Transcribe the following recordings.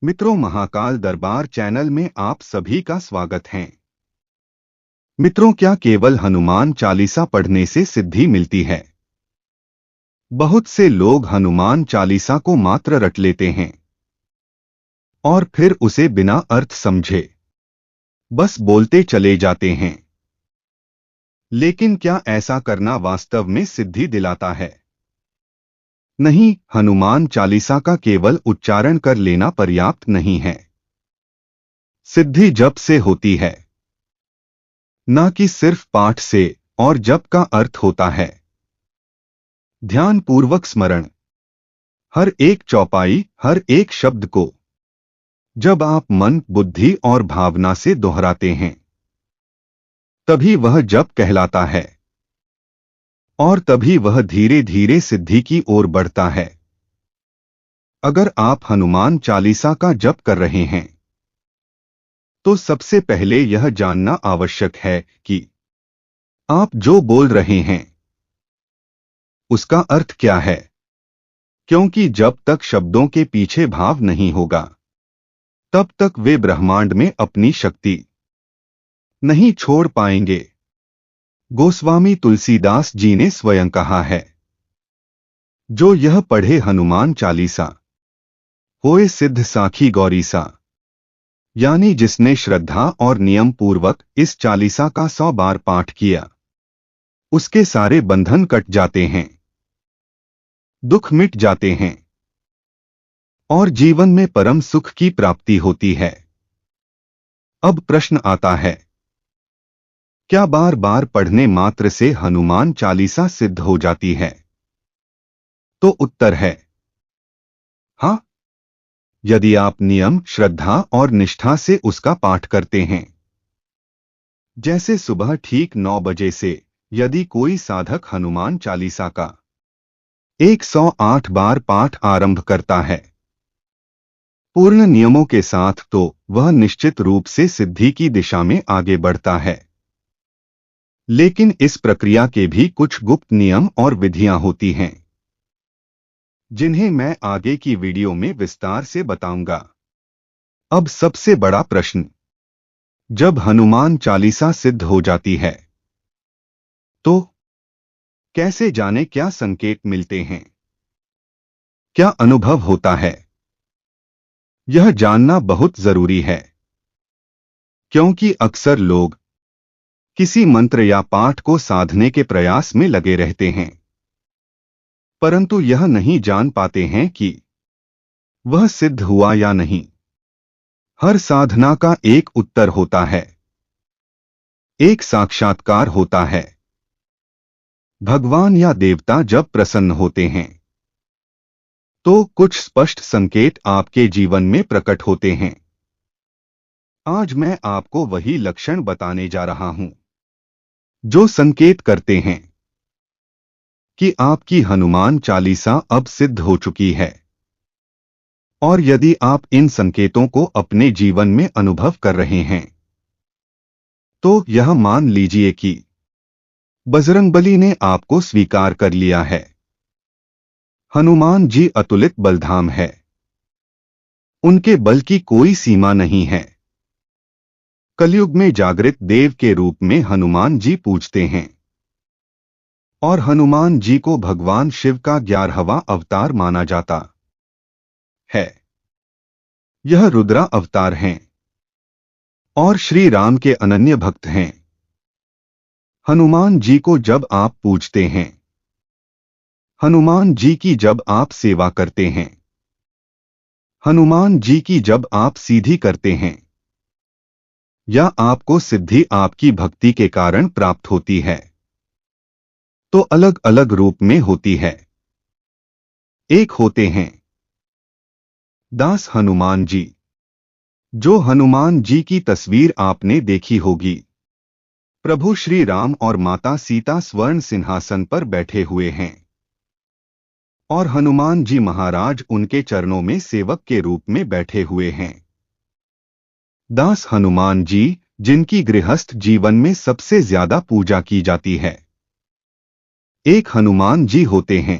मित्रों, महाकाल दरबार चैनल में आप सभी का स्वागत है। मित्रों, क्या केवल हनुमान चालीसा पढ़ने से सिद्धि मिलती है? बहुत से लोग हनुमान चालीसा को मात्र रट लेते हैं और फिर उसे बिना अर्थ समझे बस बोलते चले जाते हैं। लेकिन क्या ऐसा करना वास्तव में सिद्धि दिलाता है? नहीं, हनुमान चालीसा का केवल उच्चारण कर लेना पर्याप्त नहीं है। सिद्धि जप से होती है, न कि सिर्फ पाठ से, और जप का अर्थ होता है ध्यान पूर्वक स्मरण। हर एक चौपाई, हर एक शब्द को जब आप मन, बुद्धि और भावना से दोहराते हैं तभी वह जप कहलाता है, और तभी वह धीरे धीरे सिद्धि की ओर बढ़ता है। अगर आप हनुमान चालीसा का जप कर रहे हैं तो सबसे पहले यह जानना आवश्यक है कि आप जो बोल रहे हैं उसका अर्थ क्या है, क्योंकि जब तक शब्दों के पीछे भाव नहीं होगा तब तक वे ब्रह्मांड में अपनी शक्ति नहीं छोड़ पाएंगे। गोस्वामी तुलसीदास जी ने स्वयं कहा है, जो यह पढ़े हनुमान चालीसा होए सिद्ध साखी गौरीसा। यानी जिसने श्रद्धा और नियम पूर्वक इस चालीसा का 100 बार पाठ किया उसके सारे बंधन कट जाते हैं, दुख मिट जाते हैं और जीवन में परम सुख की प्राप्ति होती है। अब प्रश्न आता है, क्या बार बार पढ़ने मात्र से हनुमान चालीसा सिद्ध हो जाती है? तो उत्तर है हाँ, यदि आप नियम, श्रद्धा और निष्ठा से उसका पाठ करते हैं। जैसे सुबह ठीक 9 बजे से यदि कोई साधक हनुमान चालीसा का 108 बार पाठ आरंभ करता है पूर्ण नियमों के साथ, तो वह निश्चित रूप से सिद्धि की दिशा में आगे बढ़ता है। लेकिन इस प्रक्रिया के भी कुछ गुप्त नियम और विधियां होती हैं जिन्हें मैं आगे की वीडियो में विस्तार से बताऊंगा। अब सबसे बड़ा प्रश्न, जब हनुमान चालीसा सिद्ध हो जाती है तो कैसे जाने, क्या संकेत मिलते हैं, क्या अनुभव होता है? यह जानना बहुत जरूरी है, क्योंकि अक्सर लोग किसी मंत्र या पाठ को साधने के प्रयास में लगे रहते हैं परंतु यह नहीं जान पाते हैं कि वह सिद्ध हुआ या नहीं। हर साधना का एक उत्तर होता है, एक साक्षात्कार होता है। भगवान या देवता जब प्रसन्न होते हैं तो कुछ स्पष्ट संकेत आपके जीवन में प्रकट होते हैं। आज मैं आपको वही लक्षण बताने जा रहा हूं जो संकेत करते हैं कि आपकी हनुमान चालीसा अब सिद्ध हो चुकी है। और यदि आप इन संकेतों को अपने जीवन में अनुभव कर रहे हैं तो यह मान लीजिए कि बजरंगबली ने आपको स्वीकार कर लिया है। हनुमान जी अतुलित बलधाम है, उनके बल की कोई सीमा नहीं है। कलयुग में जागृत देव के रूप में हनुमान जी पूजते हैं और हनुमान जी को भगवान शिव का 11वां अवतार माना जाता है। यह रुद्रा अवतार हैं और श्री राम के अनन्य भक्त हैं। हनुमान जी को जब आप पूजते हैं, हनुमान जी की जब आप सेवा करते हैं, हनुमान जी की जब आप सीधी करते हैं, या आपको सिद्धि आपकी भक्ति के कारण प्राप्त होती है, तो अलग अलग रूप में होती है। एक होते हैं दास हनुमान जी, जो हनुमान जी की तस्वीर आपने देखी होगी। प्रभु श्री राम और माता सीता स्वर्ण सिंहासन पर बैठे हुए हैं और हनुमान जी महाराज उनके चरणों में सेवक के रूप में बैठे हुए हैं। दास हनुमान जी, जिनकी गृहस्थ जीवन में सबसे ज्यादा पूजा की जाती है। एक हनुमान जी होते हैं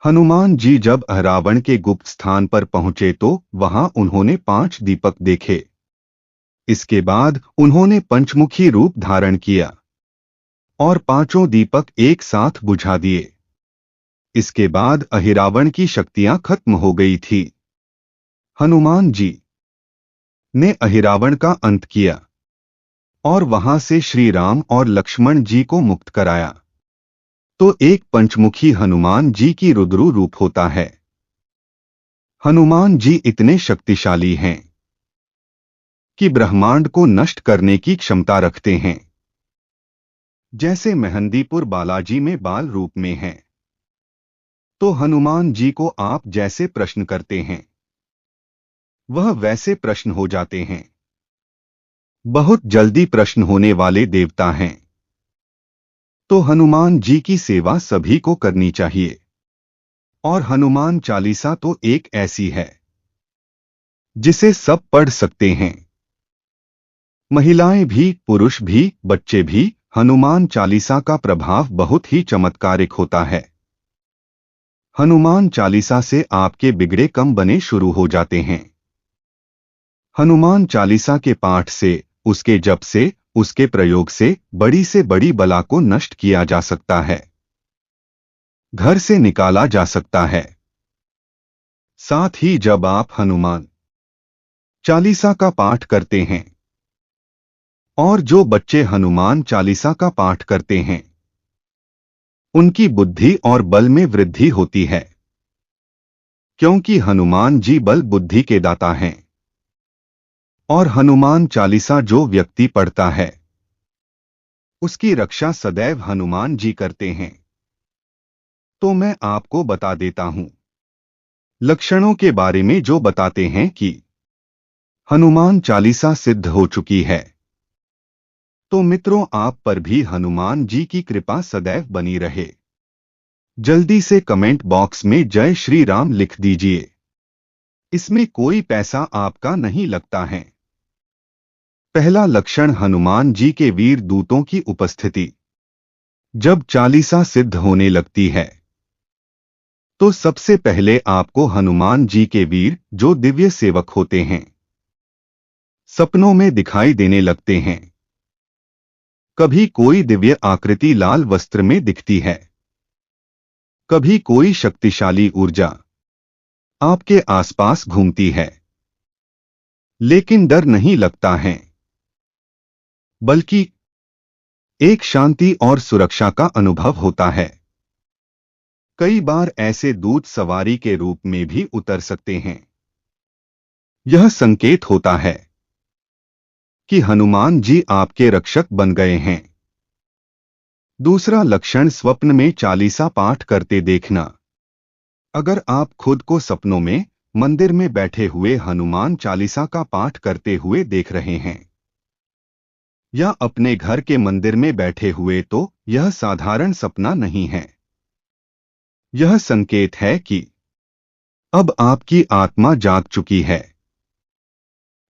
हनुमान जी जब रावण के गुप्त स्थान पर पहुंचे तो वहां उन्होंने 5 दीपक देखे। इसके बाद उन्होंने पंचमुखी रूप धारण किया और 5 दीपक एक साथ बुझा दिए। इसके बाद अहिरावण की शक्तियां खत्म हो गई थी। हनुमान जी ने अहिरावण का अंत किया और वहां से श्री राम और लक्ष्मण जी को मुक्त कराया। तो एक पंचमुखी हनुमान जी की रुद्र रूप होता है। हनुमान जी इतने शक्तिशाली हैं कि ब्रह्मांड को नष्ट करने की क्षमता रखते हैं। जैसे मेहंदीपुर बालाजी में बाल रूप में हैं, तो हनुमान जी को आप जैसे प्रश्न करते हैं वह वैसे प्रश्न हो जाते हैं। बहुत जल्दी प्रश्न होने वाले देवता हैं। तो हनुमान जी की सेवा सभी को करनी चाहिए। और हनुमान चालीसा तो एक ऐसी है जिसे सब पढ़ सकते हैं। महिलाएं भी, पुरुष भी, बच्चे भी। हनुमान चालीसा का प्रभाव बहुत ही चमत्कारिक होता है। हनुमान चालीसा से आपके बिगड़े कम बने शुरू हो जाते हैं। हनुमान चालीसा के पाठ से, उसके जप से, उसके प्रयोग से बड़ी बला को नष्ट किया जा सकता है, घर से निकाला जा सकता है। साथ ही जब आप हनुमान चालीसा का पाठ करते हैं और जो बच्चे हनुमान चालीसा का पाठ करते हैं उनकी बुद्धि और बल में वृद्धि होती है, क्योंकि हनुमान जी बल बुद्धि के दाता हैं। और हनुमान चालीसा जो व्यक्ति पढ़ता है उसकी रक्षा सदैव हनुमान जी करते हैं। तो मैं आपको बता देता हूं लक्षणों के बारे में जो बताते हैं कि हनुमान चालीसा सिद्ध हो चुकी है। तो मित्रों, आप पर भी हनुमान जी की कृपा सदैव बनी रहे। जल्दी से कमेंट बॉक्स में जय श्री राम लिख दीजिए। इसमें कोई पैसा आपका नहीं लगता है। पहला लक्षण हनुमान जी के वीर दूतों की उपस्थिति। जब चालीसा सिद्ध होने लगती है तो सबसे पहले आपको हनुमान जी के वीर, जो दिव्य सेवक होते हैं, सपनों में दिखाई देने लगते हैं। कभी कोई दिव्य आकृति लाल वस्त्र में दिखती है, कभी कोई शक्तिशाली ऊर्जा आपके आसपास घूमती है। लेकिन डर नहीं लगता है, बल्कि एक शांति और सुरक्षा का अनुभव होता है। कई बार ऐसे दूत सवारी के रूप में भी उतर सकते हैं। यह संकेत होता है कि हनुमान जी आपके रक्षक बन गए हैं। दूसरा लक्षण स्वप्न में चालीसा पाठ करते देखना। अगर आप खुद को सपनों में मंदिर में बैठे हुए हनुमान चालीसा का पाठ करते हुए देख रहे हैं या अपने घर के मंदिर में बैठे हुए, तो यह साधारण सपना नहीं है। यह संकेत है कि अब आपकी आत्मा जाग चुकी है।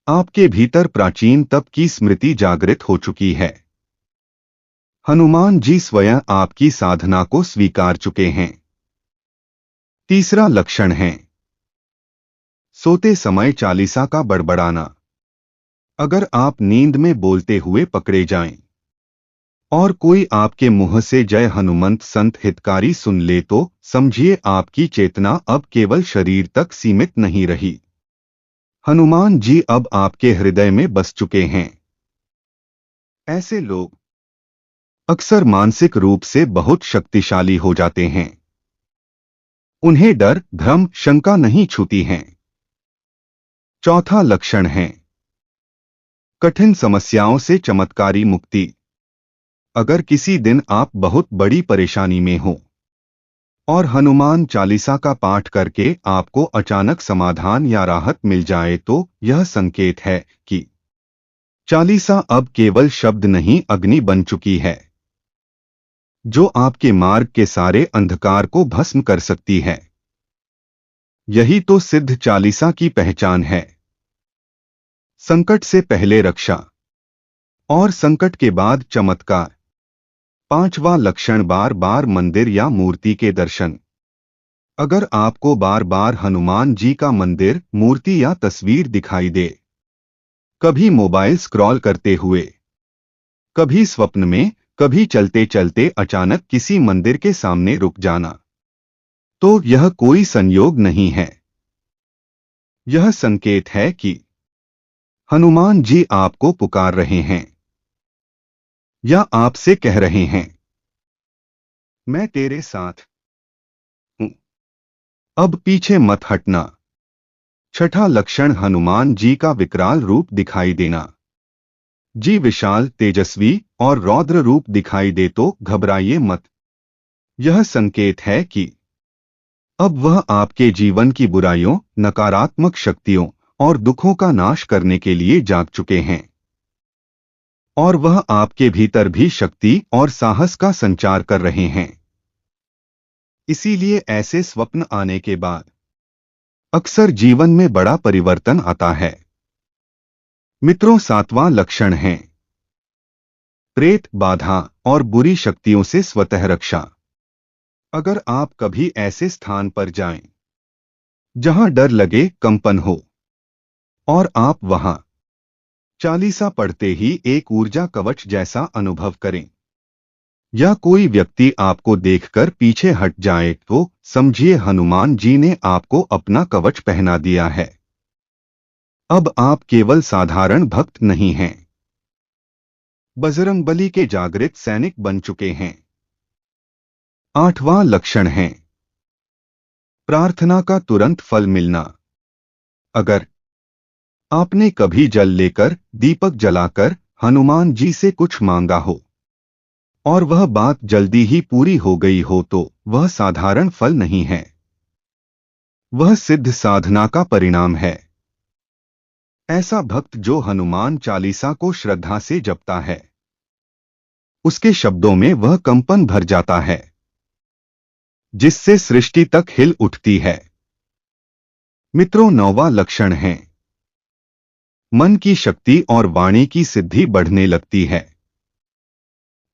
आपके भीतर प्राचीन तप की स्मृति जागृत हो चुकी है। हनुमान जी स्वयं आपकी साधना को स्वीकार चुके हैं। तीसरा लक्षण है सोते समय चालीसा का बड़बड़ाना। अगर आप नींद में बोलते हुए पकड़े जाएं और कोई आपके मुंह से जय हनुमंत संत हितकारी सुन ले, तो समझिए आपकी चेतना अब केवल शरीर तक सीमित नहीं रही। हनुमान जी अब आपके हृदय में बस चुके हैं। ऐसे लोग अक्सर मानसिक रूप से बहुत शक्तिशाली हो जाते हैं। उन्हें डर, भ्रम, शंका नहीं छूती हैं। चौथा लक्षण है कठिन समस्याओं से चमत्कारी मुक्ति। अगर किसी दिन आप बहुत बड़ी परेशानी में हो और हनुमान चालीसा का पाठ करके आपको अचानक समाधान या राहत मिल जाए, तो यह संकेत है कि चालीसा अब केवल शब्द नहीं, अग्नि बन चुकी है, जो आपके मार्ग के सारे अंधकार को भस्म कर सकती है। यही तो सिद्ध चालीसा की पहचान है। संकट से पहले रक्षा और संकट के बाद चमत्कार। पांचवा लक्षण बार बार मंदिर या मूर्ति के दर्शन। अगर आपको बार बार हनुमान जी का मंदिर, मूर्ति या तस्वीर दिखाई दे, कभी मोबाइल स्क्रॉल करते हुए, कभी स्वप्न में, कभी चलते चलते अचानक किसी मंदिर के सामने रुक जाना, तो यह कोई संयोग नहीं है। यह संकेत है कि हनुमान जी आपको पुकार रहे हैं या आपसे कह रहे हैं, मैं तेरे साथ हूं, अब पीछे मत हटना। छठा लक्षण, हनुमान जी का विकराल रूप दिखाई देना। जी विशाल, तेजस्वी और रौद्र रूप दिखाई दे तो घबराइए मत। यह संकेत है कि अब वह आपके जीवन की बुराइयों, नकारात्मक शक्तियों और दुखों का नाश करने के लिए जाग चुके हैं, और वह आपके भीतर भी शक्ति और साहस का संचार कर रहे हैं। इसीलिए ऐसे स्वप्न आने के बाद अक्सर जीवन में बड़ा परिवर्तन आता है। मित्रों, सातवां लक्षण है प्रेत, बाधा और बुरी शक्तियों से स्वतः रक्षा। अगर आप कभी ऐसे स्थान पर जाएं जहां डर लगे, कंपन हो, और आप वहां चालीसा पढ़ते ही एक ऊर्जा कवच जैसा अनुभव करें, या कोई व्यक्ति आपको देखकर पीछे हट जाए, तो समझिए हनुमान जी ने आपको अपना कवच पहना दिया है। अब आप केवल साधारण भक्त नहीं हैं, बजरंगबली के जागृत सैनिक बन चुके हैं। आठवां लक्षण है प्रार्थना का तुरंत फल मिलना। अगर आपने कभी जल लेकर, दीपक जलाकर हनुमान जी से कुछ मांगा हो और वह बात जल्दी ही पूरी हो गई हो, तो वह साधारण फल नहीं है, वह सिद्ध साधना का परिणाम है। ऐसा भक्त जो हनुमान चालीसा को श्रद्धा से जपता है, उसके शब्दों में वह कंपन भर जाता है जिससे सृष्टि तक हिल उठती है। मित्रों, नौवां लक्षण है मन की शक्ति और वाणी की सिद्धि बढ़ने लगती है।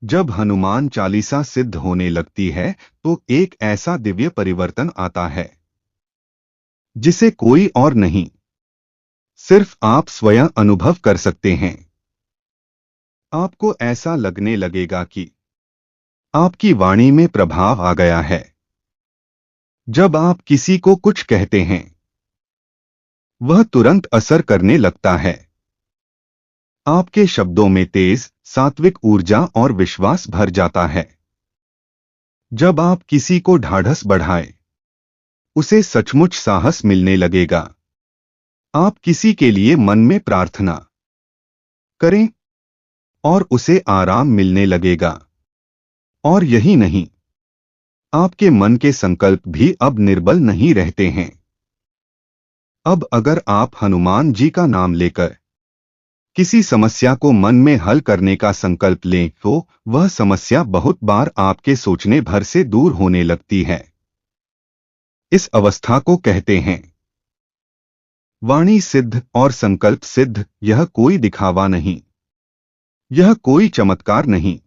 जब हनुमान चालीसा सिद्ध होने लगती है तो एक ऐसा दिव्य परिवर्तन आता है जिसे कोई और नहीं, सिर्फ आप स्वयं अनुभव कर सकते हैं। आपको ऐसा लगने लगेगा कि आपकी वाणी में प्रभाव आ गया है। जब आप किसी को कुछ कहते हैं, वह तुरंत असर करने लगता है। आपके शब्दों में तेज, सात्विक ऊर्जा और विश्वास भर जाता है। जब आप किसी को ढाढ़स बढ़ाए, उसे सचमुच साहस मिलने लगेगा। आप किसी के लिए मन में प्रार्थना करें और उसे आराम मिलने लगेगा। और यही नहीं, आपके मन के संकल्प भी अब निर्बल नहीं रहते हैं। अब अगर आप हनुमान जी का नाम लेकर किसी समस्या को मन में हल करने का संकल्प लें, तो वह समस्या बहुत बार आपके सोचने भर से दूर होने लगती है। इस अवस्था को कहते हैं वाणी सिद्ध और संकल्प सिद्ध। यह कोई दिखावा नहीं, यह कोई चमत्कार नहीं,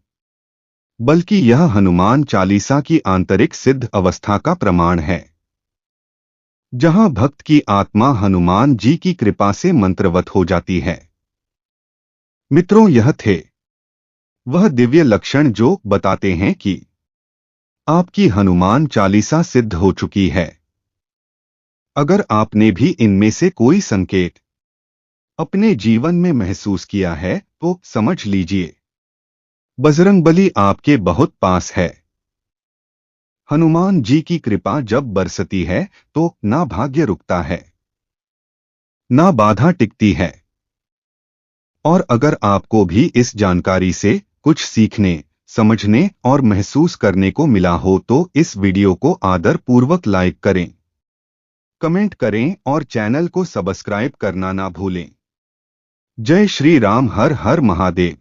बल्कि यह हनुमान चालीसा की आंतरिक सिद्ध अवस्था का प्रमाण है, जहां भक्त की आत्मा हनुमान जी की कृपा से मंत्रवत हो जाती है। मित्रों, यह थे वह दिव्य लक्षण जो बताते हैं कि आपकी हनुमान चालीसा सिद्ध हो चुकी है। अगर आपने भी इनमें से कोई संकेत अपने जीवन में महसूस किया है, तो समझ लीजिए बजरंगबली आपके बहुत पास है। हनुमान जी की कृपा जब बरसती है तो ना भाग्य रुकता है, ना बाधा टिकती है। और अगर आपको भी इस जानकारी से कुछ सीखने, समझने और महसूस करने को मिला हो, तो इस वीडियो को आदर पूर्वक लाइक करें, कमेंट करें और चैनल को सब्सक्राइब करना ना भूलें। जय श्री राम। हर हर महादेव।